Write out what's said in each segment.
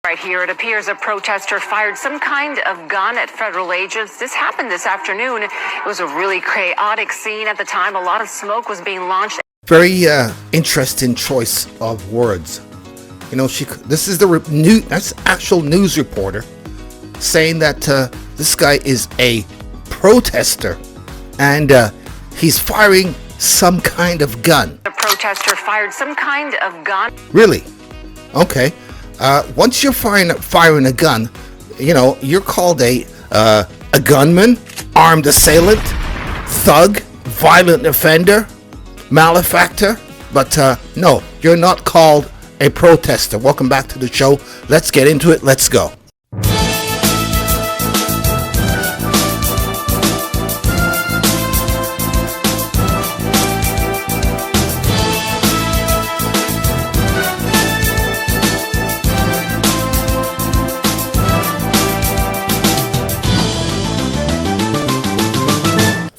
Right here, it appears a protester fired some kind of gun at federal agents. This happened this afternoon. It was a really chaotic scene at the time. A lot of smoke was being launched. Very interesting choice of words. You know, this is that's actual news reporter saying that this guy is a protester and he's firing some kind of gun. The protester fired some kind of gun. Really? Okay. Once you're firing a gun, you know, you're called a gunman, armed assailant, thug, violent offender, malefactor. But no, you're not called a protester. Welcome back to the show. Let's get into it. Let's go.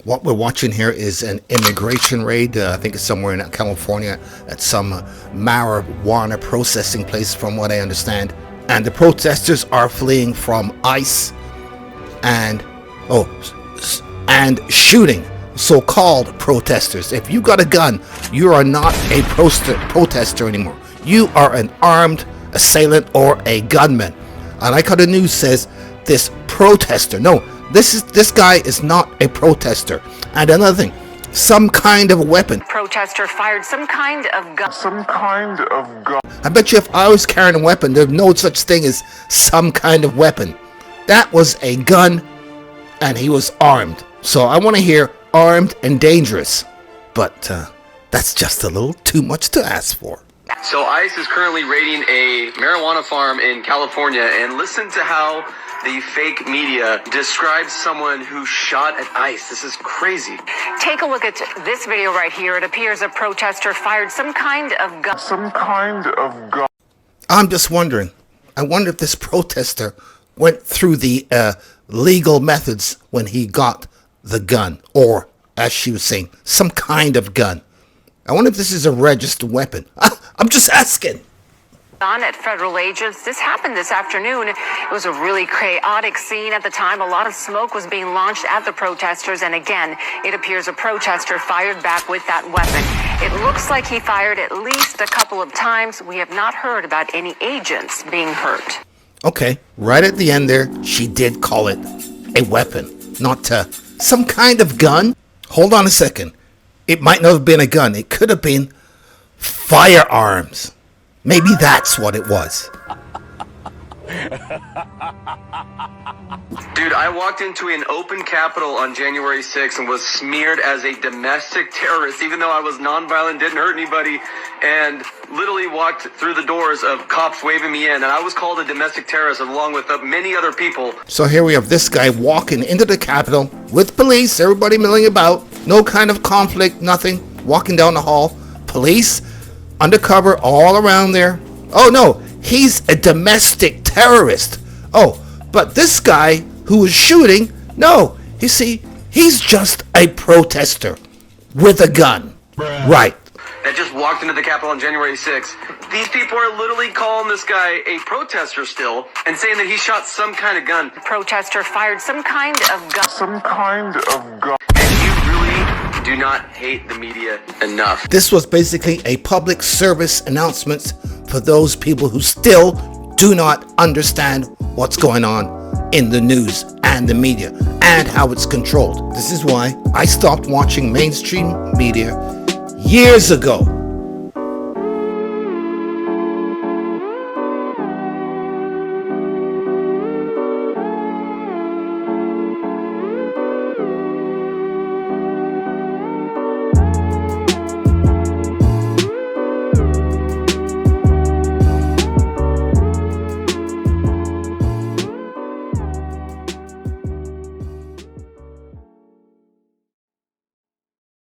What we're watching here is an immigration raid. I think it's somewhere in California at some marijuana processing place, from what I understand. And the protesters are fleeing from ICE and shooting so-called protesters. If you got a gun, you are not a protester anymore. You are an armed assailant or a gunman. I like how the news says this protester. No. This guy is not a protester. And another thing, some kind of weapon. Protester fired some kind of gun. I bet you if I was carrying a weapon, there's no such thing as some kind of weapon. That was a gun, and he was armed. So I want to hear armed and dangerous. But that's just a little too much to ask for. So ICE is currently raiding a marijuana farm in California, and listen to how the fake media describes someone who shot at ICE. This is crazy. Take a look at this video right here. It appears a protester fired some kind of gun. I'm just wondering. I wonder if this protester went through the legal methods when he got the gun, or, as she was saying, some kind of gun. I wonder if this is a registered weapon. I'm just asking. On at federal agents. This happened this afternoon. It was a really chaotic scene at the time. A lot of smoke was being launched at the protesters, and again, it appears a protester fired back with that weapon. It looks like he fired at least a couple of times. We have not heard about any agents being hurt. Okay, right at the end there, she did call it a weapon, not some kind of gun. Hold on a second. It might not have been a gun. It could have been firearms. Maybe that's what it was. Dude, I walked into an open Capitol on January 6th and was smeared as a domestic terrorist, even though I was nonviolent, didn't hurt anybody, and literally walked through the doors of cops waving me in, and I was called a domestic terrorist along with many other people. So here we have this guy walking into the Capitol with police, everybody milling about, no kind of conflict, nothing, walking down the hall, police undercover all around there. Oh no, he's a domestic terrorist. Oh, but this guy who was shooting, no, you see, he's just a protester with a gun. Right. That just walked into the Capitol on January 6th. These people are literally calling this guy a protester still and saying that he shot some kind of gun. Protester fired some kind of gun. And you really do not hate the media enough. This was basically a public service announcement for those people who still do not understand what's going on in the news and the media and how it's controlled. This is why I stopped watching mainstream media years ago.